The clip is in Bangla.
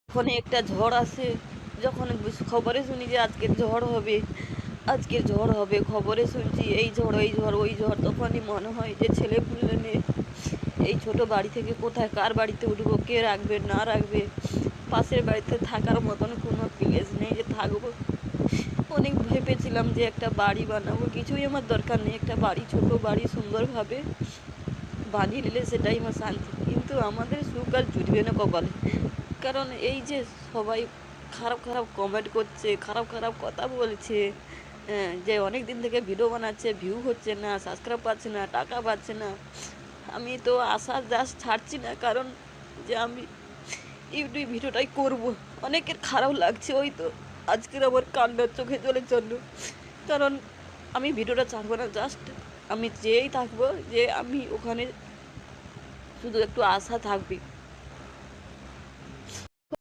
যখন একটা ঝড় আসে, যখন খবরে শুনি যে আজকে ঝড় হবে খবরে শুনছি এই ঝড় ওই ঝড় ওই ঝড়, তখনই মনে হয় যে ছেলেপুলে নিয়ে এই ছোট বাড়ি থেকে কোথায় কার বাড়িতে উঠবো, কে রাখবে না রাখবে, পাশের বাড়িতে থাকার মতন কোনো প্লেস নেই যে থাকবো। অনেক ভেবেছিলাম যে একটা বাড়ি বানাবো, কিছুই আমার দরকার নেই, একটা বাড়ি ছোট বাড়ি সুন্দরভাবে বানিয়ে নিলে সেটাই আমার শান্তি। কিন্তু আমাদের সুখ আর জুটবে না কপালে, কারণ এই যে সবাই খারাপ খারাপ কমেন্ট করছে, খারাপ খারাপ কথা বলছে, যে অনেক দিন থেকে ভিডিও বানাচ্ছে, ভিউ হচ্ছে না, সাবস্ক্রাইব পাচ্ছে না, টাকা পাচ্ছে না। আমি তো আশা জাস্ট ছাড়ছি না, কারণ যে আমি ইউটিউব ভিডিওটাই করব। অনেকের খারাপ লাগছে, ওই তো আজকের আমার কান্নার চোখে চলে চললো, কারণ আমি ভিডিওটা ছাড়বো না, জাস্ট আমি চেয়েই থাকবো যে আমি ওখানে শুধু একটু আশা থাকবে